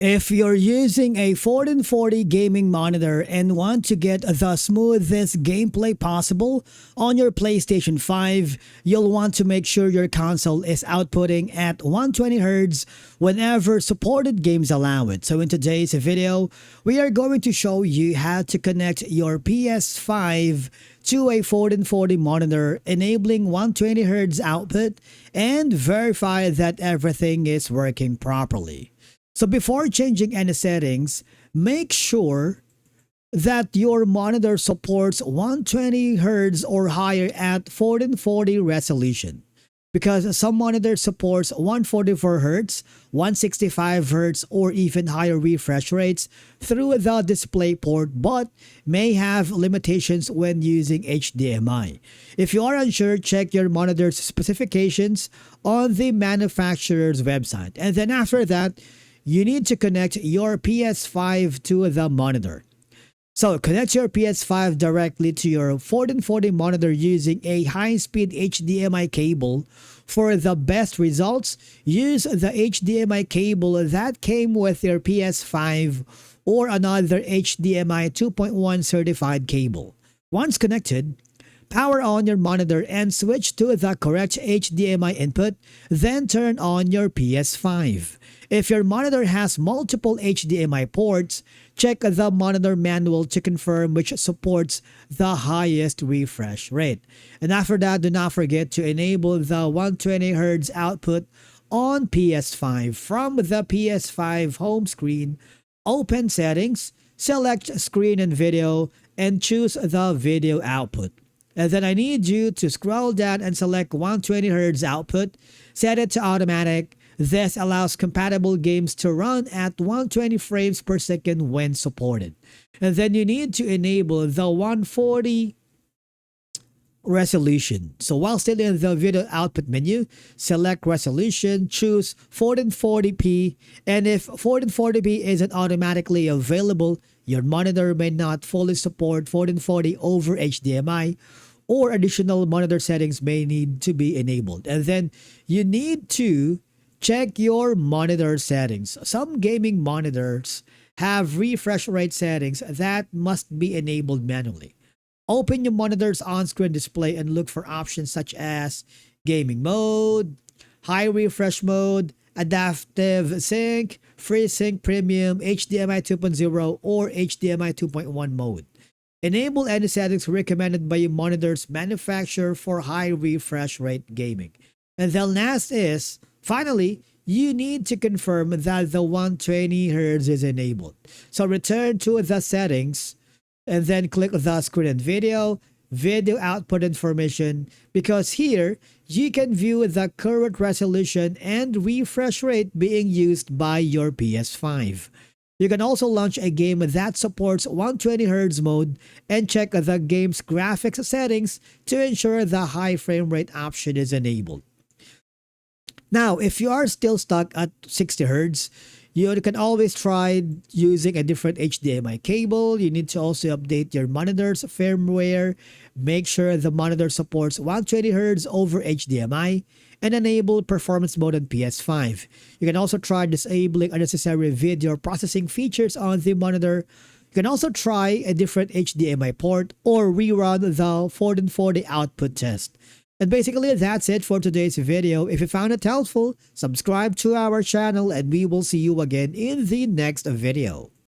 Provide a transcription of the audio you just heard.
If you're using a 1440 gaming monitor and want to get the smoothest gameplay possible on your PlayStation 5, you'll want to make sure your console is outputting at 120Hz whenever supported games allow it. So in today's video, we are going to show you how to connect your PS5 to a 1440 monitor, enabling 120Hz output and verify that everything is working properly. So before changing any settings, make sure that your monitor supports 120Hz or higher at 1440 resolution. Because some monitors supports 144Hz, 165Hz, or even higher refresh rates through the display port, but may have limitations when using HDMI. If you are unsure, check your monitor's specifications on the manufacturer's website. And then after that, you need to connect your PS5 to the monitor. So connect your PS5 directly to your 1440 monitor using a high-speed HDMI cable. For the best results, use the HDMI cable that came with your PS5 or another HDMI 2.1 certified cable. Once connected, power on your monitor and switch to the correct HDMI input, then turn on your PS5. If your monitor has multiple HDMI ports, check the monitor manual to confirm which supports the highest refresh rate. And after that, do not forget to enable the 120Hz output on PS5. From the PS5 home screen, open Settings, select Screen and Video, and choose the video output. And then I need you to scroll down and select 120Hz output, set it to automatic. This allows compatible games to run at 120 frames per second when supported. And then you need to enable the 140 resolution. So while still in the video output menu, select resolution, choose 1440p, and if 1440p isn't automatically available, your monitor may not fully support 1440 over HDMI, or additional monitor settings may need to be enabled. And then you need to check your monitor settings. Some gaming monitors have refresh rate settings that must be enabled manually. Open your monitor's on-screen display and look for options such as gaming mode, high refresh mode, adaptive sync, FreeSync Premium, HDMI 2.0, or HDMI 2.1 mode. Enable any settings recommended by your monitor's manufacturer for high refresh rate gaming. And the last is, finally, you need to confirm that the 120Hz is enabled. So return to the settings and then click the screen and video output information, because here you can view the current resolution and refresh rate being used by your PS5. You can also launch a game that supports 120Hz mode and check the game's graphics settings to ensure the high frame rate option is enabled. Now, if you are still stuck at 60Hz, you can always try using a different HDMI cable. You need to also update your monitor's firmware, make sure the monitor supports 120Hz over HDMI, and enable performance mode on PS5. You can also try disabling unnecessary video processing features on the monitor. You can also try a different HDMI port or rerun the 1440 output test. And basically, that's it for today's video. If you found it helpful, subscribe to our channel and we will see you again in the next video.